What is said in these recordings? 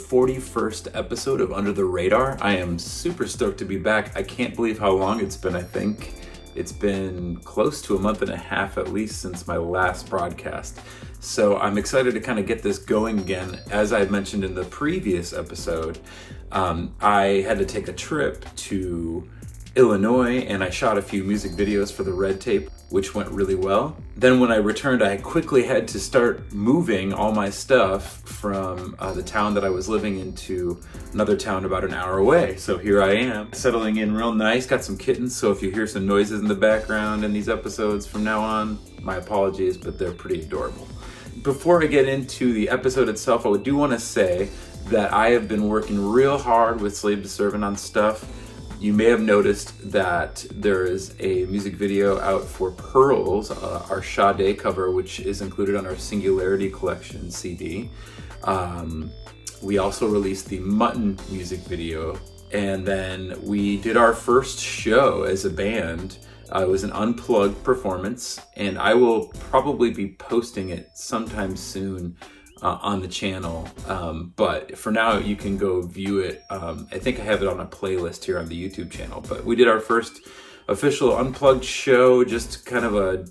41st episode of Under the Radar. I am super stoked to be back. I can't believe how long it's been. I think it's been close to a month and a half at least since my last broadcast. So I'm excited to kind of get this going again. As I mentioned in the previous episode, I had to take a trip to Illinois and I shot a few music videos for the Red Tape, which went really well. Then when I returned, I quickly had to start moving all my stuff from the town that I was living in to another town about an hour away. So here I am, settling in real nice, got some kittens, so if you hear some noises in the background in these episodes from now on, my apologies, but they're pretty adorable. Before I get into the episode itself, I do want to say that I have been working real hard with Slave to Servant on stuff. You may have noticed that there is a music video out for Pearls, our Sade cover, which is included on our Singularity Collection CD. We also released the Mutton music video, and then we did our first show as a band. It was an unplugged performance, and I will probably be posting it sometime soon on the channel, but for now you can go view it. I think I have it on a playlist here on the YouTube channel, but we did our first official unplugged show, just kind of a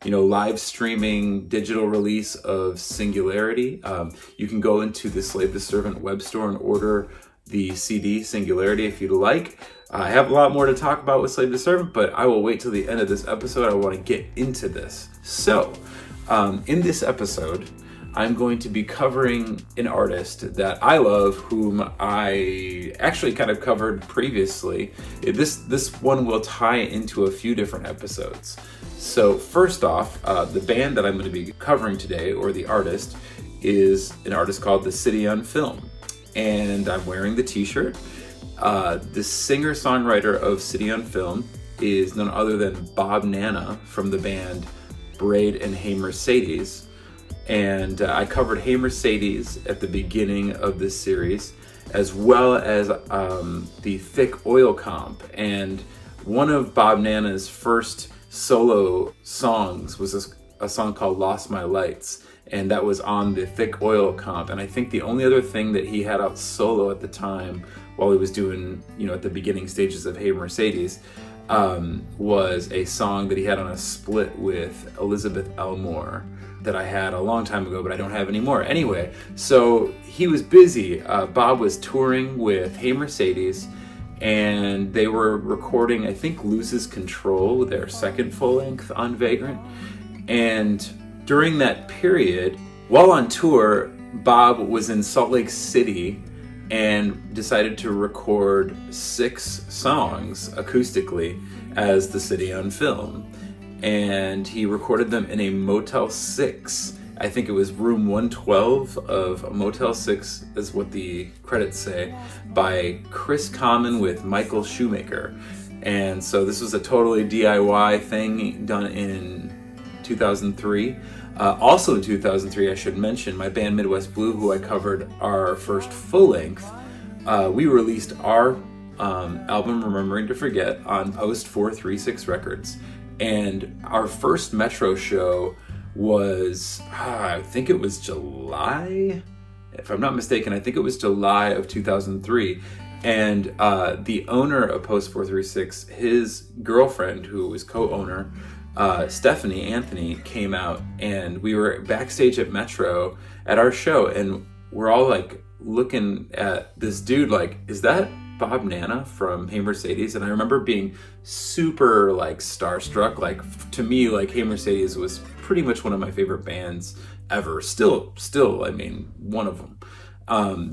live streaming digital release of Singularity. You can go into the Slave to Servant web store and order the CD Singularity if you'd like. I have a lot more to talk about with Slave to Servant, but I will wait till the end of this episode. I want to get into this. So in this episode, I'm going to be covering an artist that I love, whom I actually kind of covered previously. This one will tie into a few different episodes. So first off, the band that I'm going to be covering today, or the artist, is an artist called The City on Film. And I'm wearing the t-shirt. The singer-songwriter of City on Film is none other than Bob Nanna from the band Braid and Hey Mercedes. And I covered Hey Mercedes at the beginning of this series, as well as the Thick Oil comp. And one of Bob Nanna's first solo songs was a song called Lost My Lights, and that was on the Thick Oil comp. And I think the only other thing that he had out solo at the time, while he was doing, at the beginning stages of Hey Mercedes, was a song that he had on a split with Elizabeth Elmore that I had a long time ago, but I don't have anymore. Anyway, so he was busy. Bob was touring with Hey Mercedes, and they were recording, I think, Loses Control, their second full-length on Vagrant. And during that period, while on tour, Bob was in Salt Lake City and decided to record 6 songs acoustically as The City on Film. And he recorded them in a Motel 6. I think it was room 112 of Motel 6, is what the credits say, by Chris Common with Michael Shoemaker. And so this was a totally DIY thing done in 2003. Also in 2003, I should mention, my band Midwest Blue, who I covered our first full length, we released our album Remembering to Forget on Post 436 Records. And our first Metro show was, I think it was July, if I'm not mistaken, I think it was July of 2003. And the owner of Post 436, his girlfriend, who was co-owner, Stephanie Anthony, came out, and we were backstage at Metro at our show, and we're all like looking at this dude like, is that Bob Nanna from Hey Mercedes? And I remember being super like starstruck. Like, to me, like, Hey Mercedes was pretty much one of my favorite bands ever. Still, I mean, one of them.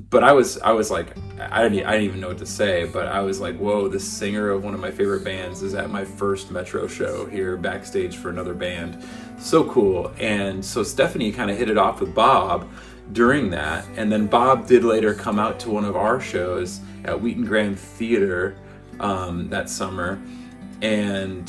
But I was like, I didn't even know what to say, but I was like, whoa, the singer of one of my favorite bands is at my first Metro show here backstage for another band. So cool. And so Stephanie kind of hit it off with Bob during that. And then Bob did later come out to one of our shows at Wheaton Grand Theater that summer. And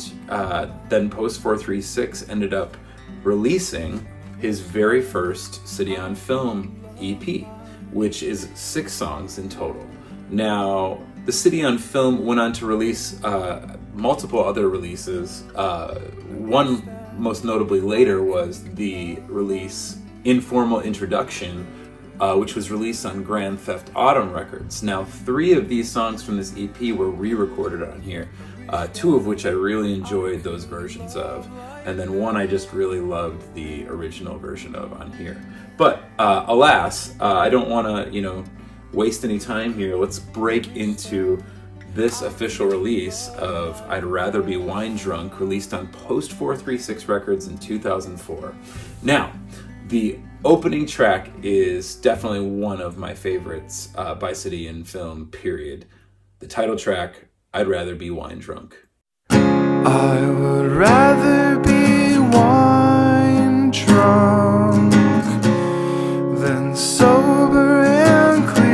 then Post 436 ended up releasing his very first City on Film EP, which is 6 songs in total. Now, the City on Film went on to release multiple other releases. One most notably later was the release Informal Introduction, which was released on Grand Theft Autumn Records. Now, 3 of these songs from this EP were re-recorded on here, 2 of which I really enjoyed those versions of, and then 1 I just really loved the original version of on here. But alas, I don't want to, waste any time here. Let's break into this official release of I'd Rather Be Wine Drunk, released on Post 436 Records in 2004. Now, the opening track is definitely one of my favorites by City and Film, period. The title track, I'd Rather Be Wine Drunk. I would rather be wine drunk than sober and clear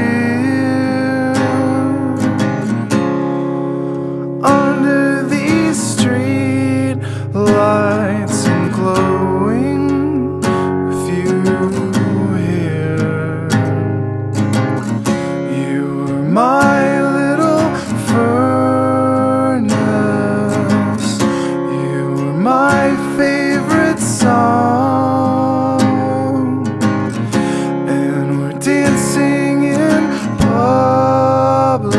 under these street lights and glowing with you here. You were my little furnace, you were my favorite song, and we're dancing in public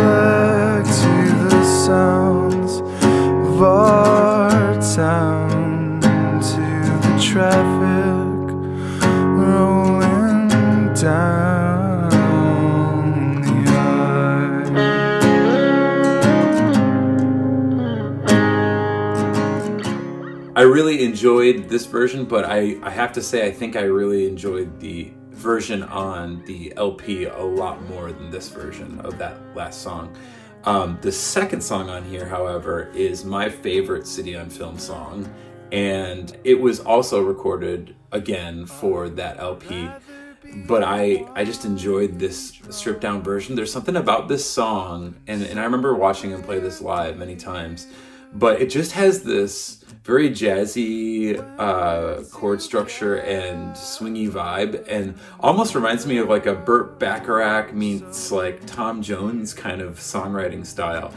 to the sounds of our town, to the traffic rolling down the aisle. I really enjoyed this version, but I have to say I think I really enjoyed the version on the LP a lot more than this version of that last song. The second song on here, however, is my favorite City on Film song, and it was also recorded again for that LP, but I just enjoyed this stripped down version. There's something about this song, and I remember watching him play this live many times, but it just has this very jazzy chord structure and swingy vibe, and almost reminds me of like a Burt Bacharach meets like Tom Jones kind of songwriting style.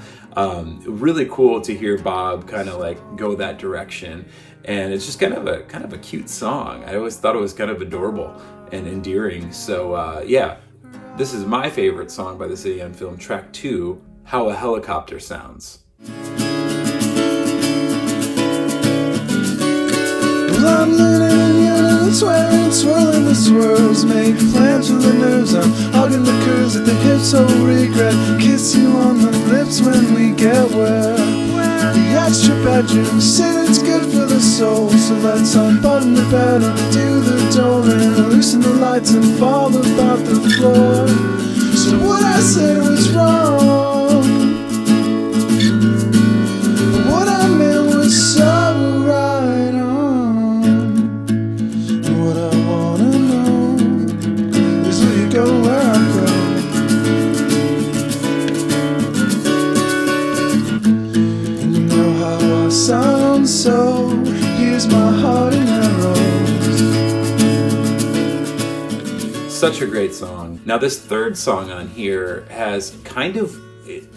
Really cool to hear Bob kind of like go that direction, and it's just kind of a cute song. I always thought it was kind of adorable and endearing. So yeah, this is my favorite song by the City on Film, track 2, How a Helicopter Sounds. Well, I'm learning and yearning and swearing and swirling the swirls, make plans with the nerves. I'm hugging the curves at the hips, so regret. Kiss you on the lips when we get wet. The extra bedroom, say it's good for the soul, so let's unbutton the bed and do the door and loosen the lights and fall about the floor. So what I said was wrong, but what I meant was so right on. And what I wanna know is, will you go where I go? And you know how I sound, so here's my heart in arrows. Such a great song. Now this third song on here has kind of,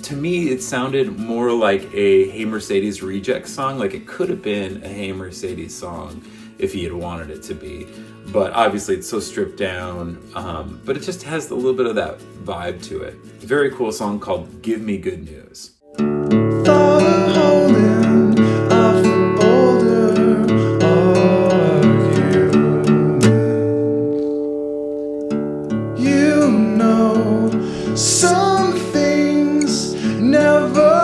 to me, it sounded more like a Hey Mercedes Rejects song. Like it could have been a Hey Mercedes song if he had wanted it to be. But obviously it's so stripped down, but it just has a little bit of that vibe to it. A very cool song called Give Me Good News. Thought of holding off an older argument. You know, some things never.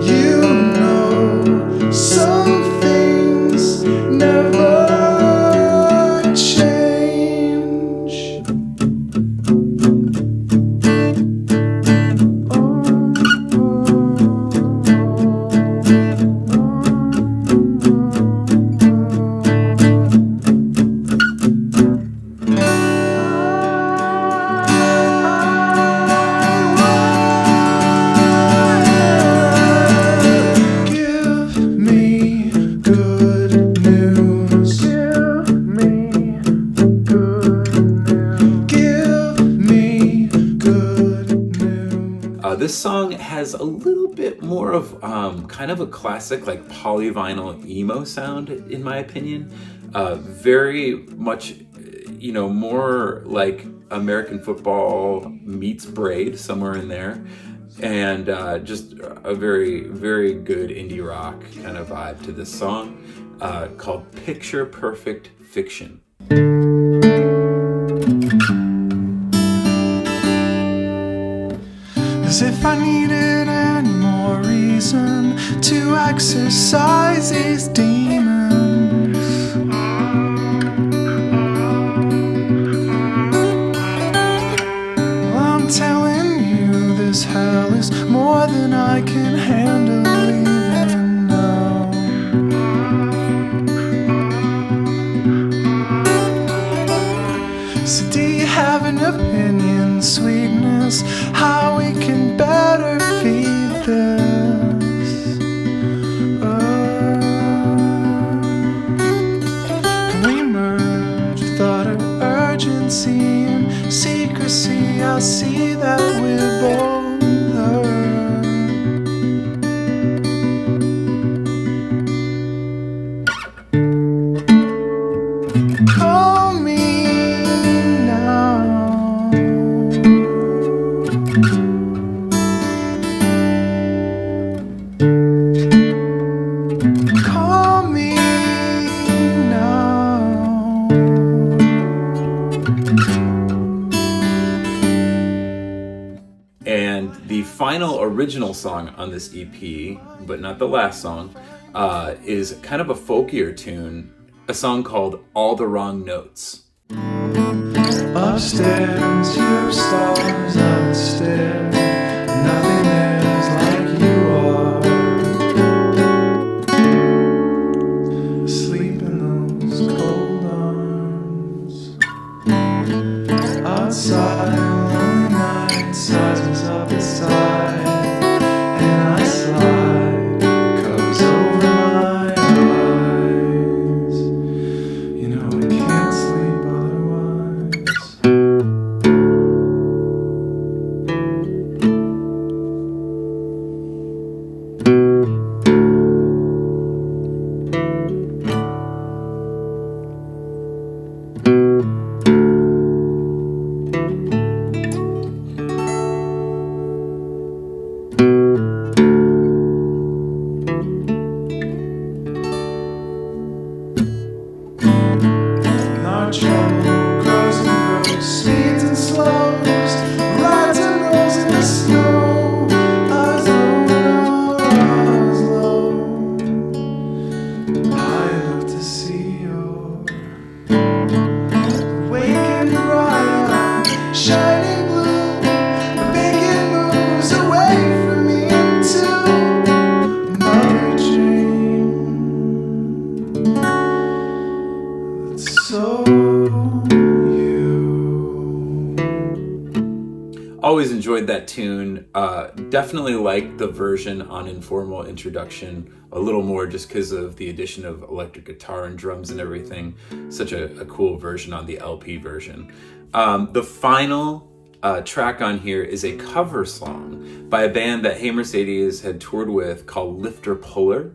You know, some things never change. Give me good news. Give me good news. Give me good news. This song has a little bit more of kind of a classic like polyvinyl emo sound, in my opinion. Very much, more like American football meets Braid, somewhere in there. And just a very, very good indie rock kind of vibe to this song called Picture Perfect Fiction. As if I needed any more reason to exercise these demons. Well, I'm telling you, this hell is more than I can handle even now. So do you have an opinion, sweetness, how we can better feed this? Can we merge thought or urgency and secrecy? I see that we're both hurt. Call me now. Call me now. And the final original song on this EP, but not the last song, is kind of a folkier tune, a song called All the Wrong Notes. Upstairs, your stars downstairs. Nothing is like you are. Asleep in those cold arms. Outside, lonely night, sizes up the side, and I slide, covers over my eyes. You know I can't sleep otherwise. And our trouble grows and grows, speeds and slows, rides and rolls in the snow. Eyes low and eyes low. I look to see your waking bright, shining blue. But bacon moves away from me into another dream. So you. Always enjoyed that tune. Definitely liked the version on Informal Introduction a little more just because of the addition of electric guitar and drums and everything. Such a cool version on the LP version. The final track on here is a cover song by a band that Hey Mercedes had toured with called Lifter Puller.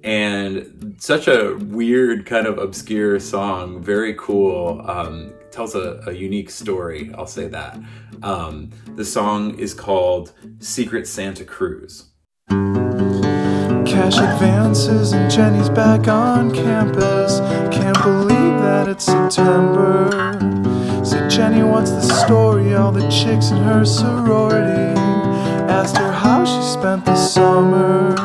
And such a weird, kind of obscure song, very cool, tells a unique story, I'll say that. The song is called Secret Santa Cruz. Cash advances and Jenny's back on campus. Can't believe that it's September. Said Jenny, what's the story? All the chicks in her sorority asked her how she spent the summer.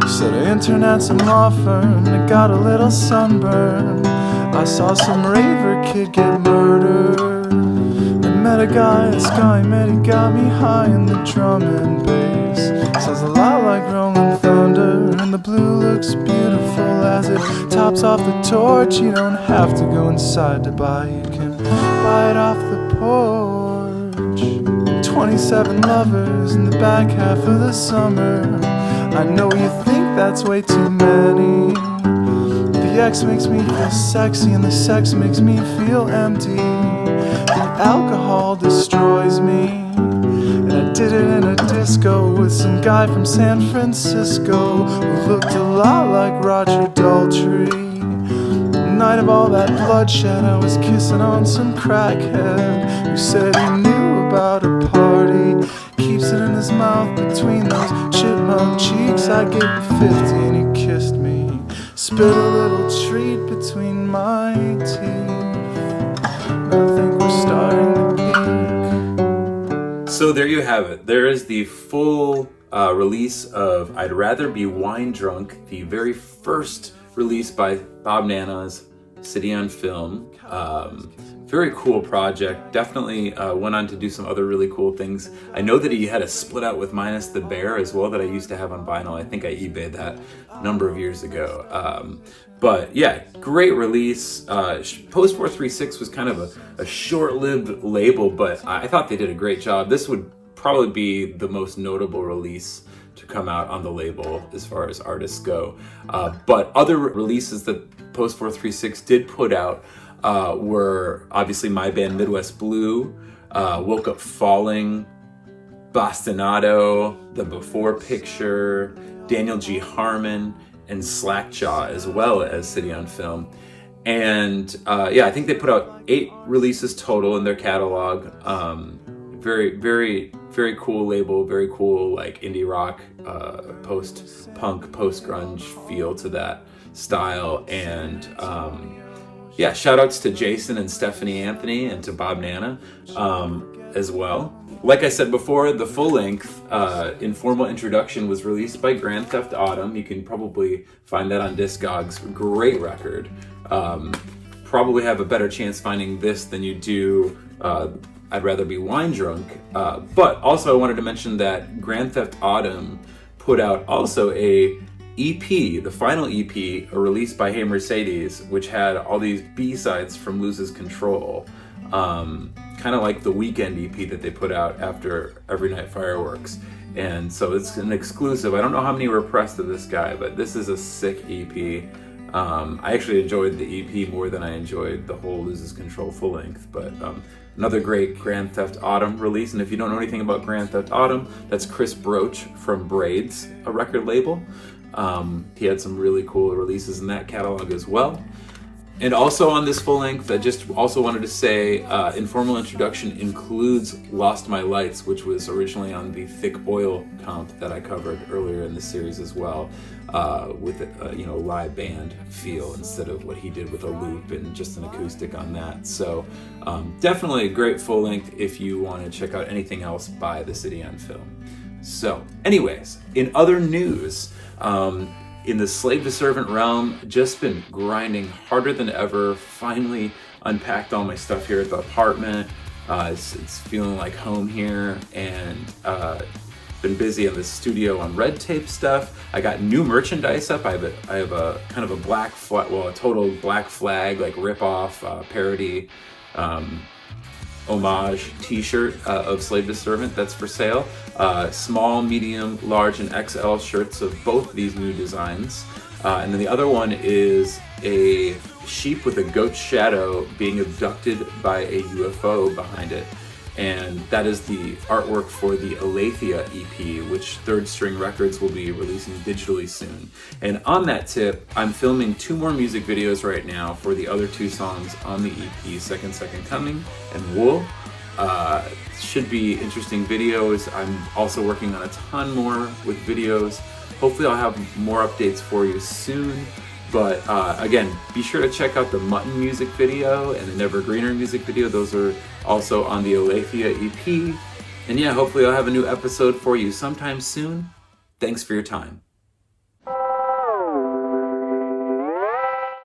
She said her intern at some law firm and got a little sunburn. I saw some raver kid get murdered. I met a guy at Sky Med, he got me high in the drum and bass. Sounds a lot like rolling thunder, and the blue looks beautiful as it tops off the torch. You don't have to go inside to buy, you can buy it off the porch. 27 lovers in the back half of the summer. I know you think that's way too many. The X makes me feel sexy and the sex makes me feel empty. The alcohol destroys me. And I did it in a disco with some guy from San Francisco who looked a lot like Roger Daltrey. And I night of all that bloodshed, I was kissing on some crackhead who said he knew about a party. Keeps it in his mouth between those chipmunk cheeks. I gave him 50 and he kissed me. Spit a little treat between my teeth. I think we're starting to peak. So there you have it. There is the full release of I'd Rather Be Wine Drunk, the very first release by Bob Nanna's City on Film. Very cool project. Definitely went on to do some other really cool things. I know that he had a split out with Minus the Bear as well that I used to have on vinyl. I think I eBayed that a number of years ago. But yeah, great release. Post 436 was kind of a short-lived label, but I thought they did a great job. This would probably be the most notable release to come out on the label as far as artists go. But other releases that Post 436 did put out were obviously my band Midwest Blue, Woke Up Falling, Bastinado, The Before Picture, Daniel G. Harmon, and Slackjaw, as well as City on Film. And I think they put out 8 releases total in their catalog. Very, very, very cool label, very cool like indie rock, post-punk, post-grunge feel to that style. And shout outs to Jason and Stephanie Anthony and to Bob Nanna as well. Like I said before, the full-length Informal Introduction was released by Grand Theft Autumn. You can probably find that on Discogs. Great record. Probably have a better chance finding this than you do I'd Rather Be Wine Drunk. But also I wanted to mention that Grand Theft Autumn put out also a EP, the final EP, a release by Hey Mercedes, which had all these B-sides from Loses Control. Kind of like the Weekend EP that they put out after Every Night Fireworks. And so it's an exclusive. I don't know how many were pressed of this guy, but this is a sick EP. I actually enjoyed the EP more than I enjoyed the whole Loses Control full length, but another great Grand Theft Autumn release. And if you don't know anything about Grand Theft Autumn, that's Chris Broach from Braid's a record label. He had some really cool releases in that catalog as well. And also on this full length, I just also wanted to say Informal Introduction includes Lost My Lights, which was originally on the Thick Oil comp that I covered earlier in the series as well, with a live band feel instead of what he did with a loop and just an acoustic on that. So definitely a great full length if you want to check out anything else by the City on Film. So anyways, in other news, in the slave to servant realm, just been grinding harder than ever. Finally unpacked all my stuff here at the apartment. It's feeling like home here, and been busy in the studio on red tape stuff. I got new merchandise up. I have a kind of a black flag, a total Black Flag like rip-off parody homage t-shirt of Slave to Servant that's for sale. Small, medium, large, and XL shirts of both these new designs. And then the other one is a sheep with a goat shadow being abducted by a UFO behind it. And that is the artwork for the Aletheia EP, which Third String Records will be releasing digitally soon. And on that tip, I'm filming 2 more music videos right now for the other 2 songs on the EP, Second Coming and Wool. Should be interesting videos. I'm also working on a ton more with videos. Hopefully I'll have more updates for you soon. But again, be sure to check out the Mutton music video and the Never Greener music video. Those are also on the Aletheia EP. And yeah, hopefully I'll have a new episode for you sometime soon. Thanks for your time.